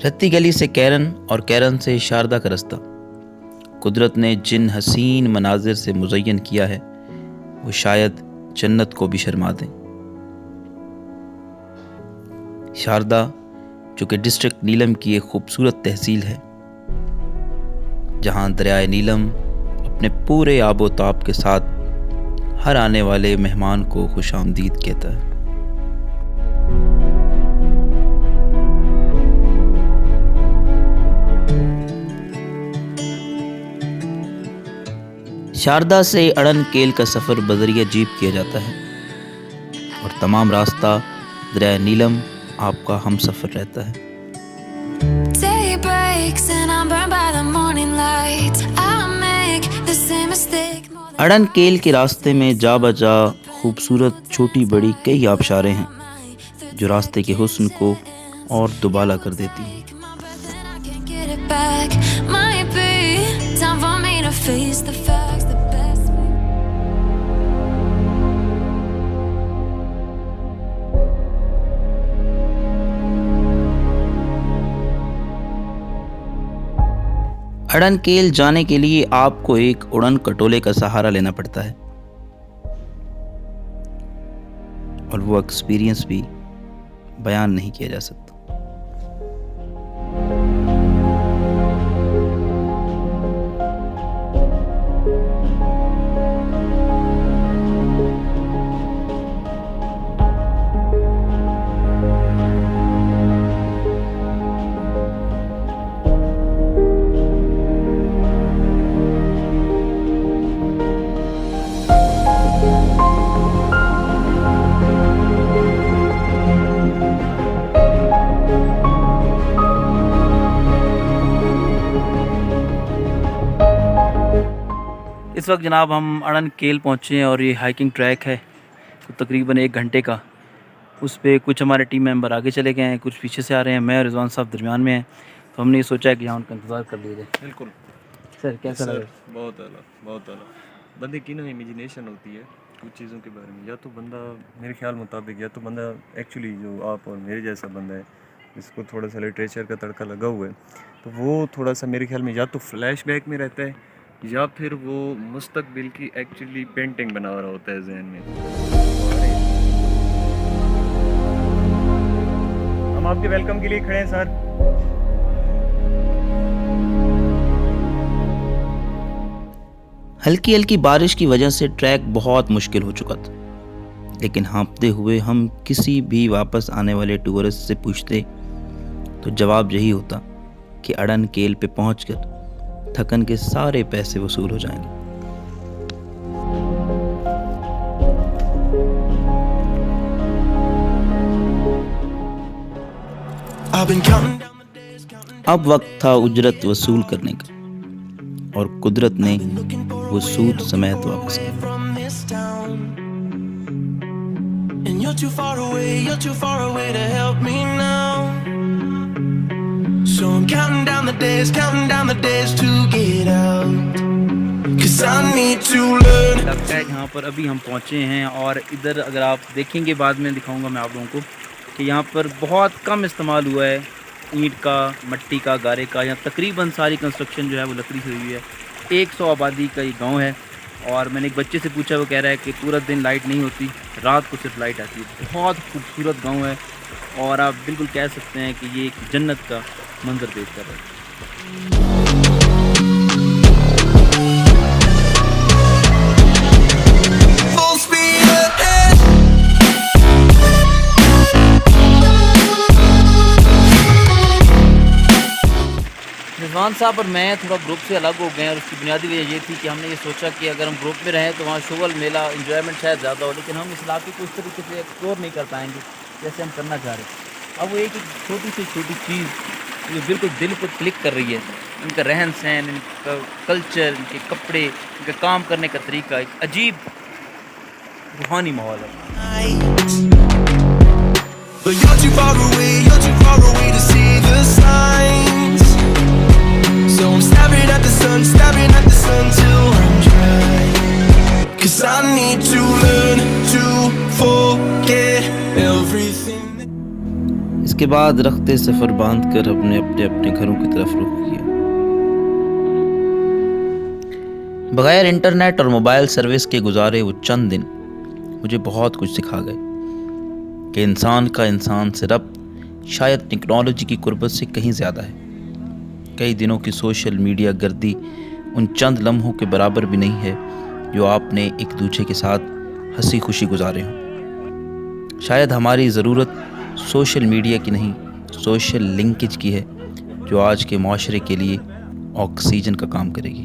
रत्ती गली से कैरन और कैरन से शारदा का रास्ता कुदरत ने जिन हसीन मनाजिर से मुज़य्यन किया है वो शायद जन्नत को भी शर्मा दें। शारदा जो कि डिस्ट्रिक्ट नीलम की एक खूबसूरत तहसील है, जहाँ दरियाए नीलम अपने पूरे आबोताब के साथ हर आने वाले मेहमान को खुशामदीद कहता है। शारदा से अड़न केल का सफ़र बजरिया जीप किया जाता है और तमाम रास्ता दरिया नीलम आपका हम सफ़र रहता है। अड़न केल के रास्ते में जा बजा खूबसूरत छोटी बड़ी कई आबशारें हैं जो रास्ते के हुस्न को और दुबाला कर देती हैं। अड़न केल जाने के लिए आपको एक उड़न खटोले का सहारा लेना पड़ता है और वो एक्सपीरियंस भी बयान नहीं किया जा सकता। इस वक्त जनाब हम अड़न केल पहुँचे हैं और ये हाइकिंग ट्रैक है तो तकरीबन 1 घंटे का। उस पर कुछ हमारे टीम मेंबर आगे चले गए हैं, कुछ पीछे से आ रहे हैं, मैं और रिजवान साहब दरमियान में हैं। तो हमने ये सोचा है कि यहाँ उनका इंतज़ार कर लिया जाए। बिल्कुल सर, कैसा लगा? बहुत आला बंदे की ना इमेजिनेशन होती है कुछ चीज़ों के बारे में। या तो बंदा मेरे ख्याल मुताबिक, या तो बंदा एक्चुअली जो आप और मेरे जैसा बंदा है जिसको थोड़ा सा लिटरेचर का तड़का लगा हुआ है, तो वो थोड़ा सा मेरे ख्याल में या तो फ्लैशबैक में रहता है या फिर वो मुस्तकबिल की एक्चुअली पेंटिंग बना रहा होता है जहन में। हम आपके वेलकम के लिए खड़े हैं सर। हल्की हल्की बारिश की वजह से ट्रैक बहुत मुश्किल हो चुका था, लेकिन हाँफते हुए हम किसी भी वापस आने वाले टूरिस्ट से पूछते तो जवाब यही होता कि अड़न केल पे पहुंचकर थकन के सारे पैसे वसूल हो जाएंगे। अब वक्त था उजरत वसूल करने का और कुदरत ने वो सूद समेत वापस किया। So I'm counting down the days to get out, 'cause I need to learn। लगता है यहाँ पर अभी हम पहुँचे हैं और इधर अगर आप देखेंगे, बाद में दिखाऊंगा मैं आप लोगों को कि यहाँ पर बहुत कम इस्तेमाल हुआ है ईंट का, मट्टी का, गारे का। यहाँ तकरीबन सारी कंस्ट्रक्शन जो है वो लकड़ी से हुई है। 100 आबादी का ये गाँव है और मैंने एक बच्चे से पूछा, वो कह रहा है कि पूरा दिन लाइट नहीं होती, रात को सिर्फ लाइट आती है। बहुत खूबसूरत गाँव है और आप बिल्कुल कह सकते हैं कि ये एक जन्नत का मंजर पेश कर रहा है। रिजवान साहब और मैं थोड़ा ग्रुप से अलग हो गए और उसकी बुनियादी वजह ये थी कि हमने ये सोचा कि अगर हम ग्रुप में रहें तो वहाँ शोगल मेला इंजॉयमेंट शायद ज़्यादा हो, लेकिन हम इस इलाके को इस तरीके से एक्सप्लोर नहीं कर पाएंगे जैसे हम करना चाह रहे हैं। अब वो एक छोटी से छोटी चीज़ जो बिल्कुल दिल को क्लिक कर रही है, इनका रहन सहन, इनका कल्चर, इनके कपड़े, इनका काम करने का तरीका, एक अजीब रूहानी माहौल है। But you're too far away to see the signs. So I'm staring at the sun till I'm dry. 'Cause I need to learn to forget everything. इस इसके बाद रखते सफ़र बांध कर अपने अपने घरों की तरफ रुख किया। बगैर इंटरनेट और मोबाइल सर्विस के गुजारे वो चंद दिन मुझे बहुत कुछ सिखा गए कि इंसान का इंसान से रब्त शायद टेक्नोलॉजी की कुर्बत से कहीं ज़्यादा है। कई दिनों की सोशल मीडिया गर्दी उन चंद लम्हों के बराबर भी नहीं है जो आपने एक दूसरे के साथ हंसी खुशी गुजारे हों। शायद हमारी ज़रूरत सोशल मीडिया की नहीं, सोशल लिंकेज की है, जो आज के माशरे के लिए ऑक्सीजन का काम करेगी।